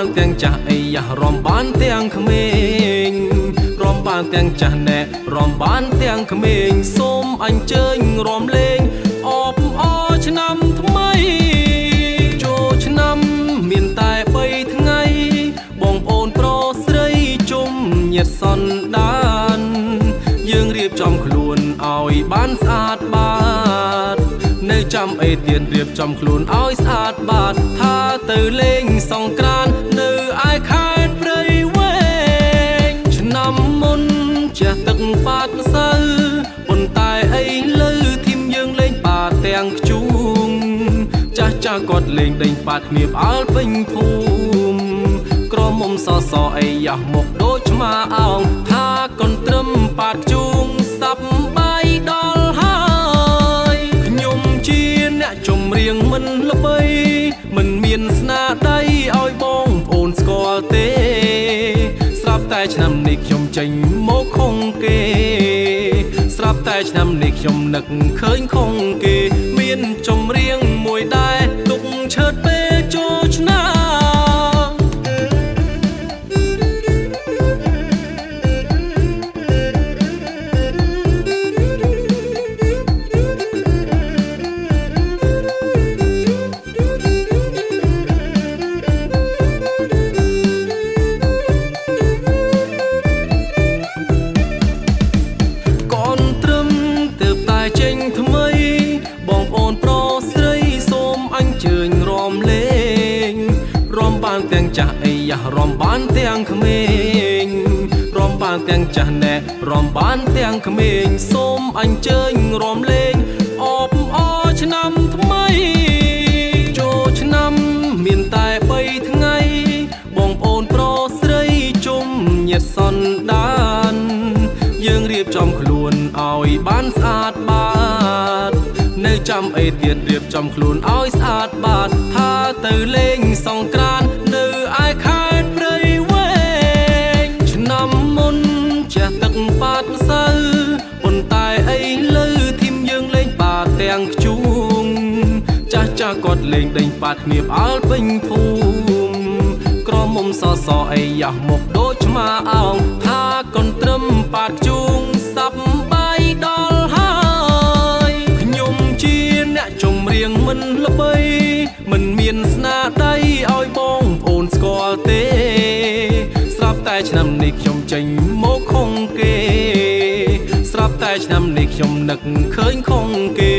បានទាំងចាស់អីយ៉ារំបានទាំងក្មេងរំបានទាំងចាស់ណែរំបានទាំងក្មេងសូមអញ្ជើញរំលេងអបអរឆ្នាំថ្មីចូលឆ្នាំមានតែ3ថ្ងៃបងប្អូនប្រុសស្រីជុំញាតិសន្តានយើងរៀបចំខ្លួនឲ្យបានស្អាតបាតនៅចាំអីទៀតរៀបចំខ្លួនឲ្យស្អាតបាតថាទៅលេងសង្ក្រាន្តនៅឯខេត្តព្រៃវែងឆ្នាំមុនចេះទឹកបាតម្សៅប៉ុន្តែអីលើធីមយើងលេងបាតទាំងខ្ជូងចាស់ចាស់គាត់លេងដេញបាតគ្នាផ្អើលពេញភូមិក្រមុំសសអីយ៉ាស់មកដូចឆ្មាអោងថាកូនត្រឹមបាតខ្ជូងសັບបាយដល់ហើយខ្ញុំជាអ្នកចម្រៀងមិនល្បីមិនមានស្នាដៃឲ្យបងប្អូនស្គាល់ទេស្រាប់តែឆ្នាំនេះខ្ញុំចេញមកខុងគេស្រាប់តែឆ្នាំនេះខ្ញុំនឹកឃើញខុងគេមានចម្រៀងមួយដែរទុកឈើតពេលចូលឆ្នាំថ្មីបងប្អូនប្រុសស្រីសូមអញ្ជើញរំលេងរំបានទាំងចាស់អីយ៉ារំបានទាំងក្មេងរំបានទាំងចាស់ណែរំបានទាំងក្មេងសូមអញ្ជើញរំលេងអបអរឆ្នាំថ្មីចូលឆ្នាំមានតែ3ថ្ងៃបងប្អូនប្រុសស្រីជុំញាតិសន្តានយើងរៀបចំខ្លួនឲ្យបានស្អាតបាតនៅចាំអីទៀតរៀបចំខ្លួនឲ្យស្អាតបាតថាទៅលេងសង្ក្រាន្តនៅឯខេត្តព្រៃវែងឆ្នាំមុនចេះទឹកបាតម្សៅប៉ុន្តែអីលើធីមយើងលេងបាតទាំងខ្ជូងចាស់ចាស់គាត់លេងដេញបាតគ្នាផ្អើលពេញភូមិក្រមុំសសអីយ៉ាស់មកដូចឆ្មាអោងថាកូនត្រឹមបាតខ្ជូងសັບបាយដល់ហើយខ្ញុំជាអ្នកចម្រៀងមិនល្បីមិនមានស្នាដៃឲ្យបងប្អូនស្គាល់ទេស្រាប់តែឆ្នាំនេះខ្ញុំចេញមកខុងគេស្រាប់តែឆ្នាំនេះខ្ញុំនឹកឃើញខុងគេ